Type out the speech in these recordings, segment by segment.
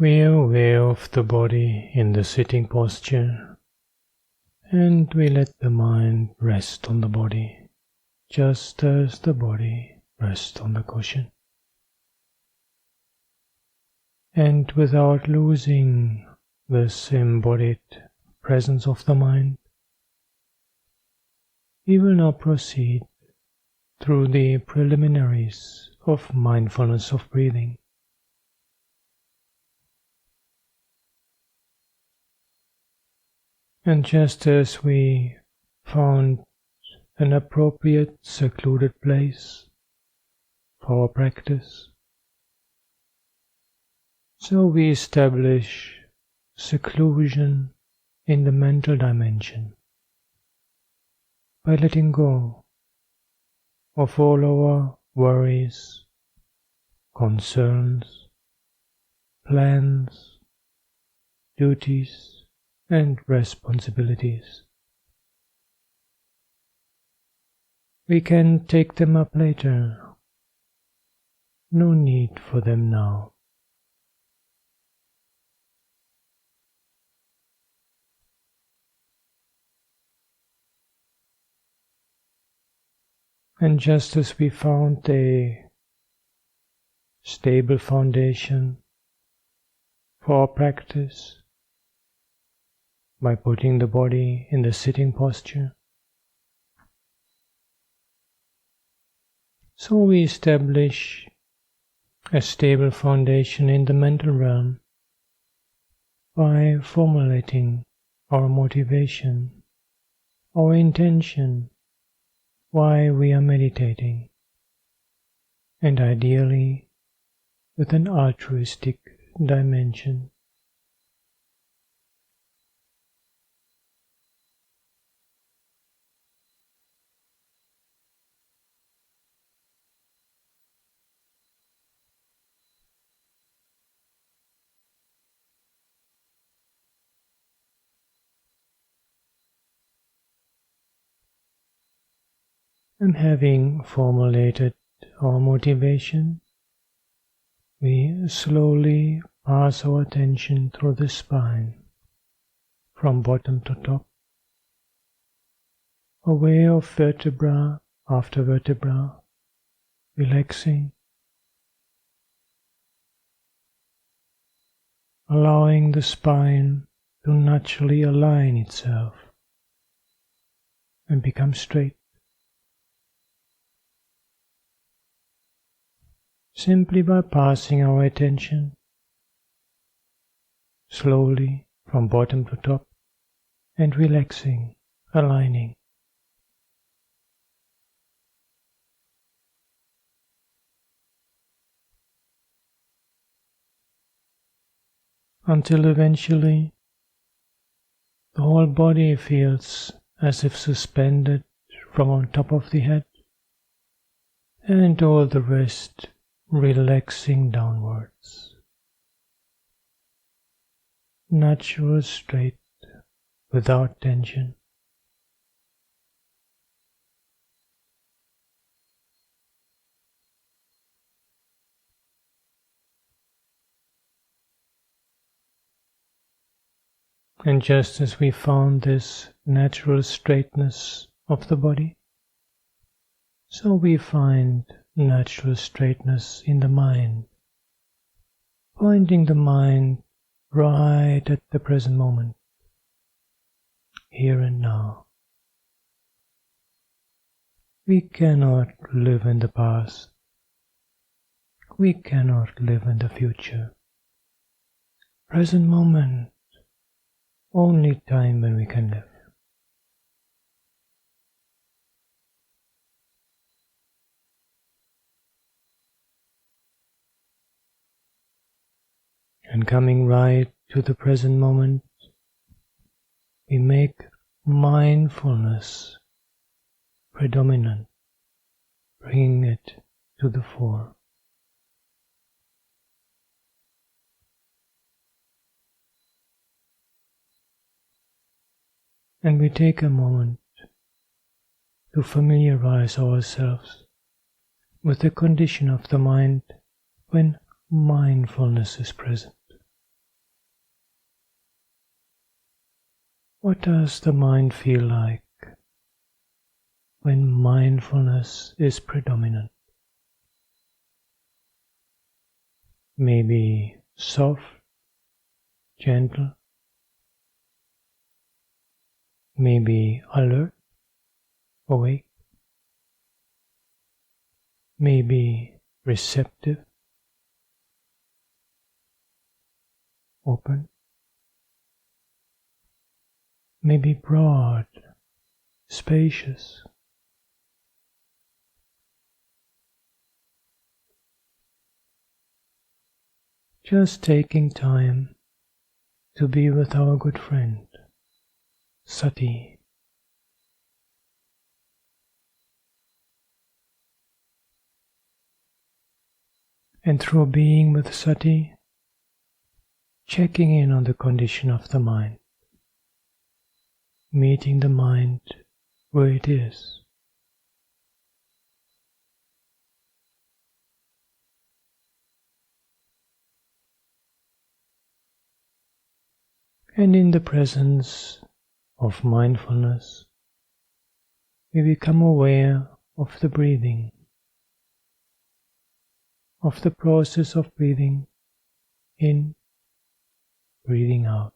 We are aware of the body in the sitting posture, and we let the mind rest on the body, just as the body rests on the cushion. And without losing this embodied presence of the mind, we will now proceed through the preliminaries of mindfulness of breathing. And just as we found an appropriate secluded place for our practice, so we establish seclusion in the mental dimension by letting go of all our worries, concerns, plans, duties, and responsibilities. We can take them up later. No need for them now. And just as we found a stable foundation for our practice by putting the body in the sitting posture, so we establish a stable foundation in the mental realm by formulating our motivation, our intention, why we are meditating, and ideally with an altruistic dimension. And having formulated our motivation, we slowly pass our attention through the spine, from bottom to top, aware of vertebra after vertebra, relaxing, allowing the spine to naturally align itself and become straight. Simply by passing our attention slowly from bottom to top and relaxing, aligning. Until eventually the whole body feels as if suspended from on top of the head, and all the rest relaxing downwards. Natural, straight, without tension. And just as we found this natural straightness of the body, so we find natural straightness in the mind, finding the mind right at the present moment, here and now. We cannot live in the past. We cannot live in the future. Present moment, only time when we can live. And coming right to the present moment, we make mindfulness predominant, bringing it to the fore. And we take a moment to familiarize ourselves with the condition of the mind when mindfulness is present. What does the mind feel like when mindfulness is predominant? Maybe soft, gentle, maybe alert, awake, maybe receptive, open, maybe broad, spacious. Just taking time to be with our good friend, Sati. And through being with Sati, checking in on the condition of the mind, meeting the mind where it is. And in the presence of mindfulness, we become aware of the breathing, of the process of breathing in, breathing out.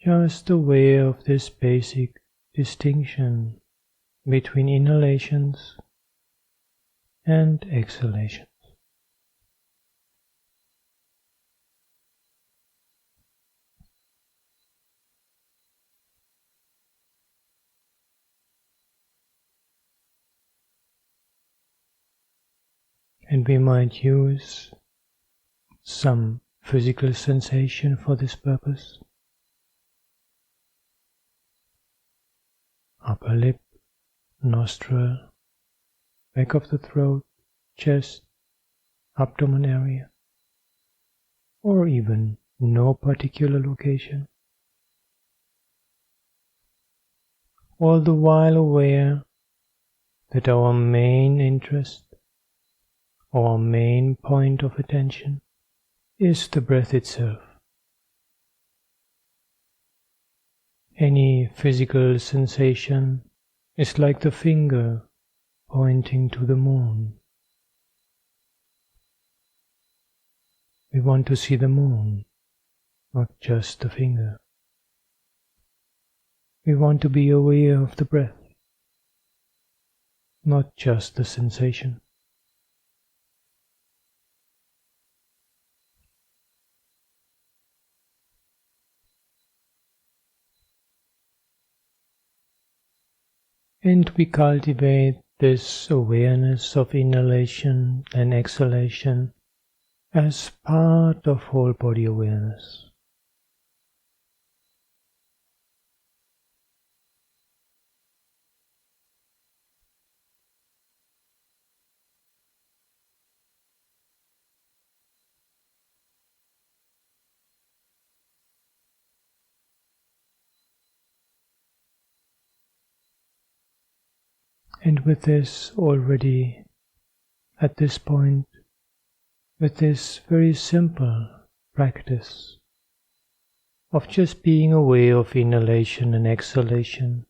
Just aware of this basic distinction between inhalations and exhalations. And we might use some physical sensation for this purpose. Upper lip, nostril, back of the throat, chest, abdomen area, or even no particular location. All the while aware that our main interest, our main point of attention, is the breath itself. Any physical sensation is like the finger pointing to the moon. We want to see the moon, not just the finger. We want to be aware of the breath, not just the sensation. And we cultivate this awareness of inhalation and exhalation as part of whole body awareness. And with this already, at this point, with this very simple practice of just being aware of inhalation and exhalation,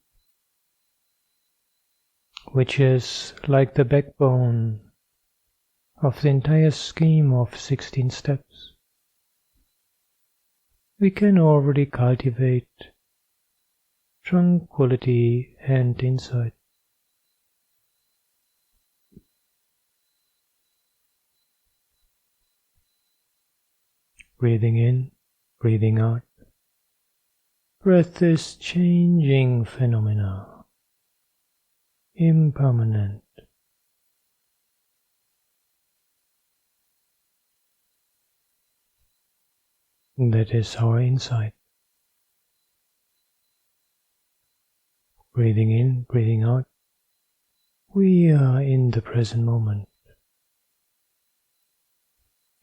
which is like the backbone of the entire scheme of 16 steps, we can already cultivate tranquility and insight. Breathing in, breathing out. Breath is changing phenomena, impermanent. That is our insight. Breathing in, breathing out. We are in the present moment.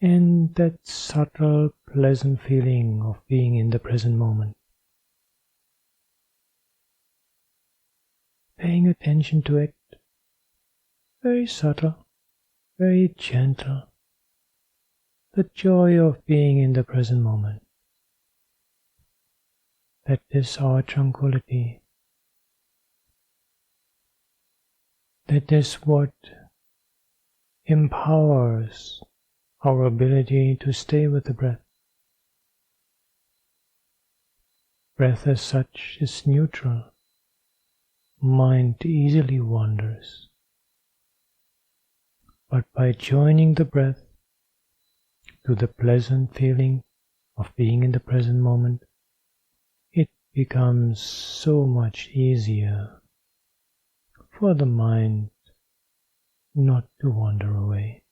And that subtle, pleasant feeling of being in the present moment. Paying attention to it, very subtle, very gentle. The joy of being in the present moment. that is our tranquility. That is what empowers our ability to stay with the breath. Breath as such is neutral. Mind easily wanders. But by joining the breath to the pleasant feeling of being in the present moment, it becomes so much easier for the mind not to wander away.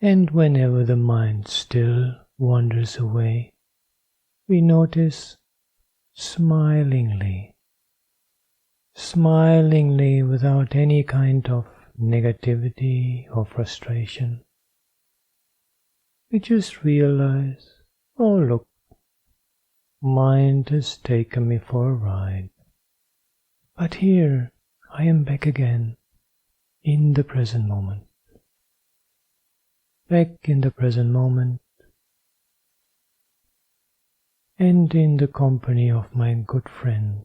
And whenever the mind still wanders away, we notice smilingly without any kind of negativity or frustration. We just realize, oh look, mind has taken me for a ride. But here I am back again in the present moment. Back in the present moment and in the company of my good friend,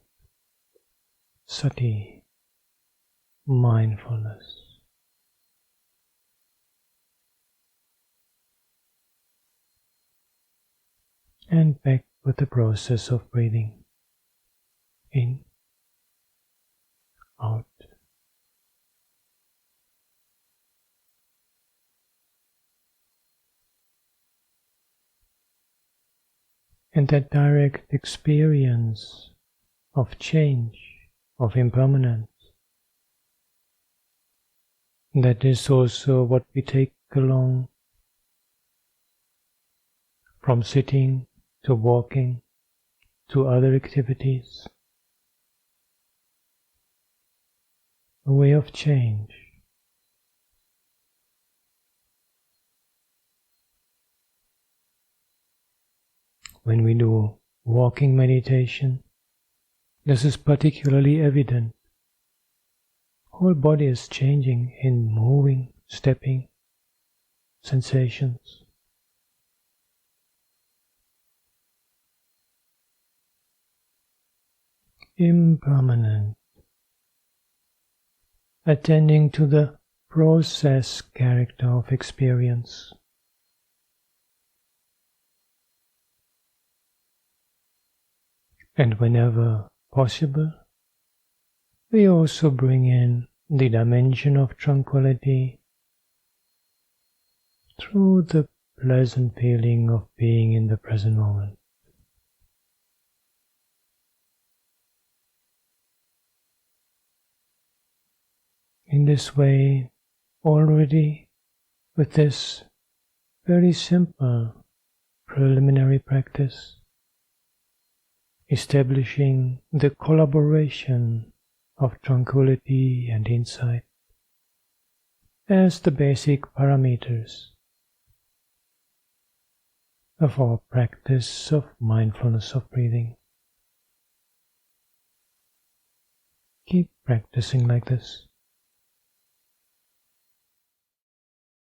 Sati, mindfulness. And back with the process of breathing in, out. And that direct experience of change, of impermanence, that is also what we take along from sitting to walking to other activities. A way of change. When we do walking meditation, this is particularly evident. Whole body is changing in moving, stepping, sensations. Impermanent. Attending to the process character of experience. And whenever possible, we also bring in the dimension of tranquility through the pleasant feeling of being in the present moment. In this way, already with this very simple preliminary practice, establishing the collaboration of tranquility and insight as the basic parameters of our practice of mindfulness of breathing. Keep practicing like this.